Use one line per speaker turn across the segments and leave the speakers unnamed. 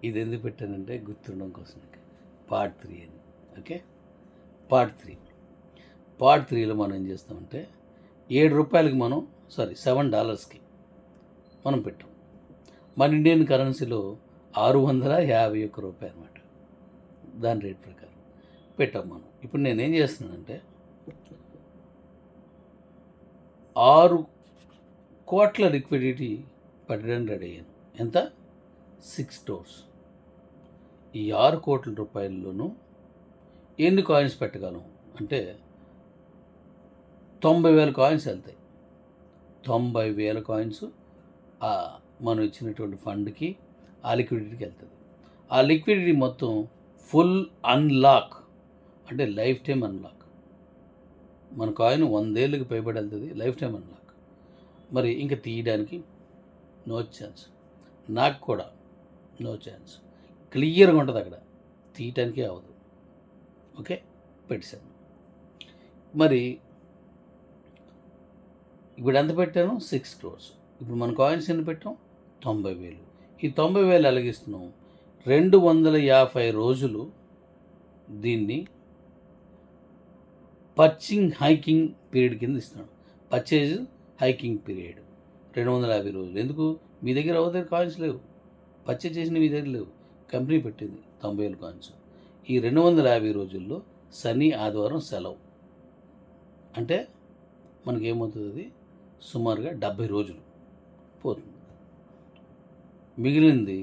ఇది ఎందుకు పెట్టానంటే గుర్తుండడం కోసం పార్ట్ 3 అని. Okay, part 3. పార్ట్ 3లో మనం ఏం చేస్తామంటే $7కి మనం $7కి మనం పెట్టాం. మన ఇండియన్ కరెన్సీలో $651 అనమాట. దాని రేట్ ప్రకారం పెట్టాం మనం. ఇప్పుడు నేనేం చేస్తున్నానంటే 6 కోట్ల లిక్విడిటీ పెట్టడానికి రెడీ అయ్యాను. ఎంత? 6 crores. ఈ 6 కోట్ల రూపాయల్లోనూ ఎన్ని కాయిన్స్ పెట్టగలం అంటే 90,000 కాయిన్స్ వెళ్తాయి. 90,000 కాయిన్స్ మనం ఇచ్చినటువంటి ఫండ్కి ఆ లిక్విడిటీకి వెళ్తుంది. ఆ లిక్విడిటీ మొత్తం ఫుల్ అన్లాక్ అంటే లైఫ్ టైం అన్లాక్. మన కాయిన్ 100 ఏళ్ళకి పైబడి వెళ్తుంది, లైఫ్ టైం అన్లాక్. మరి ఇంకా తీయడానికి నో ఛాన్స్, నాకు కూడా నో ఛాన్స్. క్లియర్గా ఉంటుంది అక్కడ, తీయటానికే అవ్వదు. ఓకే, పెట్టాను. మరి ఇప్పుడు ఎంత పెట్టాను? 6 crores. ఇప్పుడు మన కాయిన్స్ ఎన్ని పెట్టాం? 90,000. ఈ 90,000 ఎలాగిస్తున్నాం? 250 రోజులు దీన్ని హైకింగ్ పీరియడ్ కింద ఇస్తున్నాడు. పర్చేజ్ హైకింగ్ పీరియడ్ 250 రోజులు. ఎందుకు? మీ దగ్గర ఎవరి దగ్గర కాయిన్స్ లేవు, పర్చేజ్ చేసిన మీ దగ్గర లేవు, కంపెనీ పెట్టింది 90,000 కాయిన్స్. ఈ 250 రోజుల్లో శని ఆదివారం సెలవు అంటే మనకేమవుతుంది? అది సుమారుగా 70 రోజులు పోతుంది. మిగిలింది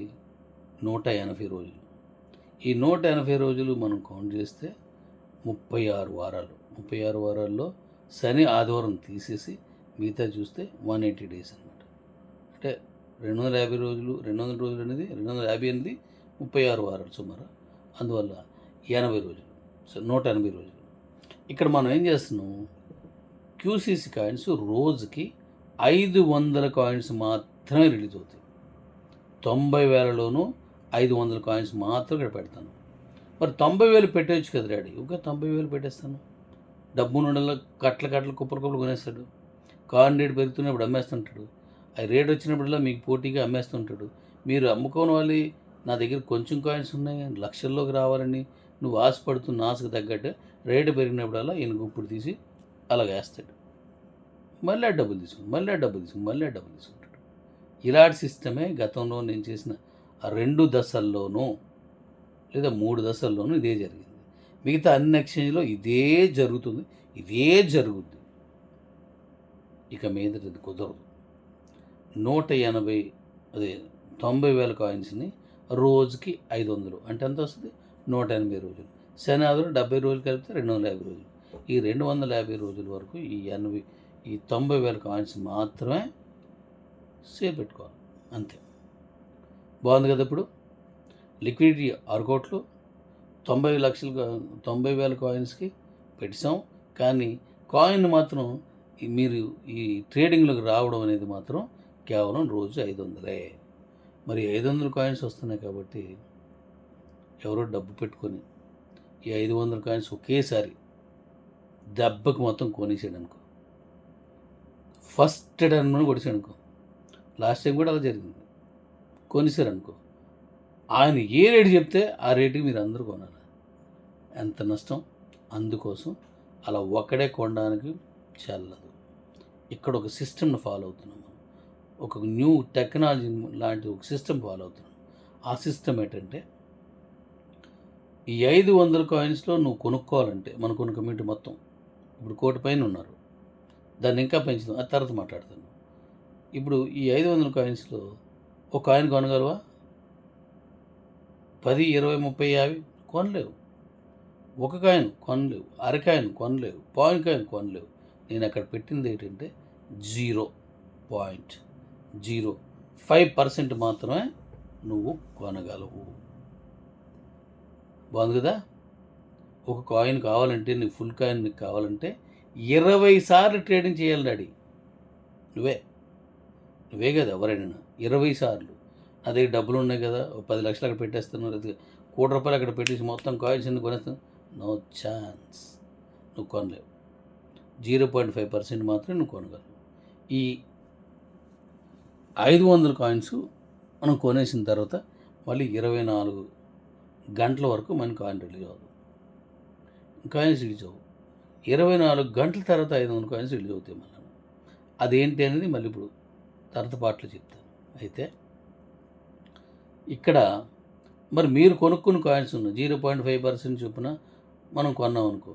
180 రోజులు. ఈ 180 రోజులు మనం కౌంట్ చేస్తే 36 వారాలు. 36 వారాల్లో శని ఆదివారం తీసేసి మిగతా చూస్తే 180 days అనమాట. అంటే 250 రోజులు, 200 రోజులు అనేది 250 అనేది 36 వారాలు సుమారు. అందువల్ల 80 రోజులు, 180 రోజులు. ఇక్కడ మనం ఏం చేస్తున్నాం? క్యూసీసీ కాయిన్స్ రోజుకి 500 కాయిన్స్ మాత్రమే రిలీజ్ అవుతాయి. 90,000లోనూ 500 కాయిన్స్ మాత్రం ఇక్కడ పెడతాను. మరి 90,000 పెట్టవచ్చు కదా డాడీ? ఇంకా 90,000 పెట్టేస్తాను. డబ్బు నుండల్లో కట్టలు కుప్పలు కొనేస్తాడు. కాయిన్ రేటు పెరుగుతున్నప్పుడు అమ్మేస్తుంటాడు. ఆ రేట్ వచ్చినప్పుడల్లా మీకు పోటీగా అమ్మేస్తుంటాడు. మీరు అమ్ముకోని వాళ్ళు నా దగ్గర కొంచెం కాయిన్స్ ఉన్నాయి లక్షల్లోకి రావాలని నువ్వు ఆశపడుతున్న ఆశకు తగ్గట్టు రేటు పెరిగినప్పుడల్లా ఈయన గుప్పుడు తీసి అలాగ వేస్తాడు. మళ్ళీ డబ్బులు తీసుకుంటాడు. ఇలాంటి సిస్టమే గతంలో నేను చేసిన 2 దశల్లోనూ లేదా 3 దశల్లోనూ ఇదే జరిగింది. మిగతా అన్ని ఎక్స్చేంజ్లో ఇదే జరుగుతుంది. ఇక మీద ఇది కుదరదు. 90,000 కాయిన్స్ని రోజుకి 500 అంటే ఎంత వస్తుంది? 180 రోజులు. శని ఆదివారం 70 రోజులు కలిపితే 250 రోజులు. ఈ 250 రోజుల వరకు ఈ 90,000 కాయిన్స్ మాత్రమే సేవ్ పెట్టుకోవాలి, అంతే. బాగుంది కదా? ఇప్పుడు లిక్విడిటీ 6 కోట్లు, 90,000 కాయిన్స్కి పెట్టాం. కానీ కాయిన్ మాత్రం మీరు ఈ ట్రేడింగ్లోకి రావడం అనేది మాత్రం కేవలం రోజు 500. మరి 500 కాయిన్స్ వస్తున్నాయి కాబట్టి ఎవరో డబ్బు పెట్టుకొని ఈ 500 కాయిన్స్ ఒకేసారి దెబ్బకి మొత్తం కొనేసాడు అనుకో, ఫస్ట్ టర్న్ కొడిసాడు అనుకో. లాస్ట్ టైం కూడా అలా జరిగింది. కొనేసారు అనుకో, ఆయన ఏ రేటు చెప్తే ఆ రేటుకి మీరు అందరూ కొనాలి. ఎంత నష్టం. అందుకోసం అలా ఒక్కడే కొనడానికి చెల్లదు. ఇక్కడ ఒక సిస్టమ్ని ఫాలో అవుతున్నాం మనం. ఒక న్యూ టెక్నాలజీ లాంటి ఒక సిస్టమ్ ఫాలో అవుతున్నాం. ఆ సిస్టమ్ ఏంటంటే ఈ 500 కాయిన్స్లో నువ్వు కొనుక్కోవాలంటే మనకున్న కమ్యూనిటీ మొత్తం ఇప్పుడు 1 కోటి పైన ఉన్నారు. దాన్ని ఇంకా పెంచుదాం, అది తర్వాత మాట్లాడతాను. ఇప్పుడు ఈ 500 కాయిన్స్లో ఒక కాయిన్ కొనగలవా? 10, 20, 30, 50 కొనలేవు. ఒక కాయిన్ కొనలేవు, అరకాయిన్ కొనలేవు, పాయింట్ కాయిన్ కొనలేవు. నేను అక్కడ పెట్టింది ఏంటంటే 0.05% మాత్రమే నువ్వు కొనగలవు. బాగుంది కదా? ఒక కాయిన్ కావాలంటే నీకు ఫుల్ కాయిన్ నీకు కావాలంటే 20 సార్లు ట్రేడింగ్ చేయాలి డాడీ. నువ్వే కదా ఎవరైనా 20 సార్లు. నా దగ్గర డబ్బులు ఉన్నాయి కదా, 10 లక్షలు అక్కడ పెట్టేస్తాను, లేదా ₹1,00,00,000 అక్కడ పెట్టేసి మొత్తం కాయిన్స్ అన్ని కొనేస్తాను. నో ఛాన్స్, నువ్వు కొనలేవు. 0.5% మాత్రమే నువ్వు కొనగలవు. ఈ 500 కాయిన్స్ మనం కొనేసిన తర్వాత మళ్ళీ 24 గంటల వరకు మన కాయిన్ రిలీజ్ అవ్వదు. కాయిన్స్ రిలీజ్ అవ్వవు. 24 గంటల తర్వాత 500 కాయిన్స్ రిలీజ్ అవుతాయి మళ్ళీ. అదేంటి అనేది మళ్ళీ ఇప్పుడు తర్వాత పాటలో చెప్తాను. అయితే ఇక్కడ మరి మీరు కొనుక్కున్న కాయిన్స్ ఉన్నాయి 0.5% చొప్పున మనం కొన్నాం అనుకో,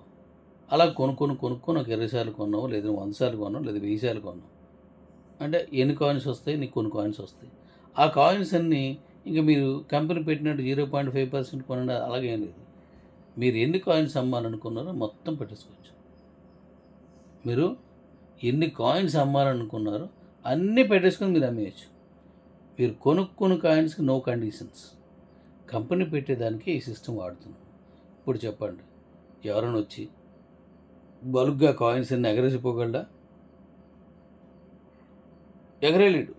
అలా కొనుక్కొని ఒక 20 సార్లు కొన్నావు, లేదా 100 సార్లు కొన్నావు, లేదా 1000 సార్లు కొన్నావు అంటే ఎన్ని కాయిన్స్ వస్తాయి? నీకు కొన్ని కాయిన్స్ వస్తాయి. ఆ కాయిన్స్ అన్నీ ఇంకా మీరు కంపెనీ పెట్టినట్టు 0.5% కొనండి అలాగేం లేదు. మీరు ఎన్ని కాయిన్స్ అమ్మాలనుకున్నారో మొత్తం పెట్టేసుకోవచ్చు. మీరు ఎన్ని కాయిన్స్ అమ్మాలనుకున్నారో అన్నీ పెట్టేసుకొని మీరు అమ్మేయచ్చు. మీరు కొనుక్కున్న కాయిన్స్కి నో కండిషన్స్. కంపెనీ పెట్టేదానికి ఈ సిస్టమ్ వాడుతున్నాం. ఇప్పుడు చెప్పండి, ఎవరైనా వచ్చి బల్క్గా కాయిన్స్ అన్ని ఎగరేసిపోగలడా? ఎగరేలేడు.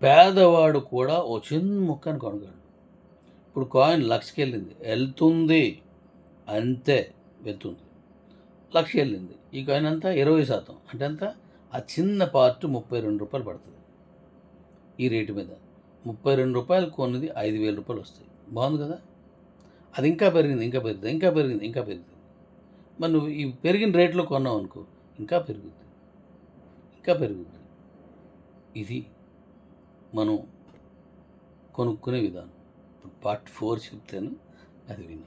పేదవాడు కూడా ఓ చిన్న ముక్కని కొనగలడు. ఇప్పుడు కాయిన్ 1,00,000కి వెళ్ళింది, వెళ్తుంది అంతే, వెళ్తుంది 1,00,000 వెళ్ళింది. ఈ కాయిన్ అంతా 20% అంటే ఎంత? ఆ చిన్న పార్ట్ ₹32 పడుతుంది. ఈ రేటు మీద ₹32 కొన్నది ₹5,000 వస్తాయి. బాగుంది కదా? అది ఇంకా పెరిగింది, ఇంకా పెరుగుతుంది, ఇంకా పెరిగింది, ఇంకా పెరుగుతుంది. మరి నువ్వు ఈ పెరిగిన రేట్లో కొన్నావు అనుకో, ఇంకా పెరుగుద్ది, ఇంకా పెరుగుద్ది. ఇది మనం కొనుక్కునే విధానం. ఇప్పుడు పార్ట్ 4 చెప్తాను, అది విను.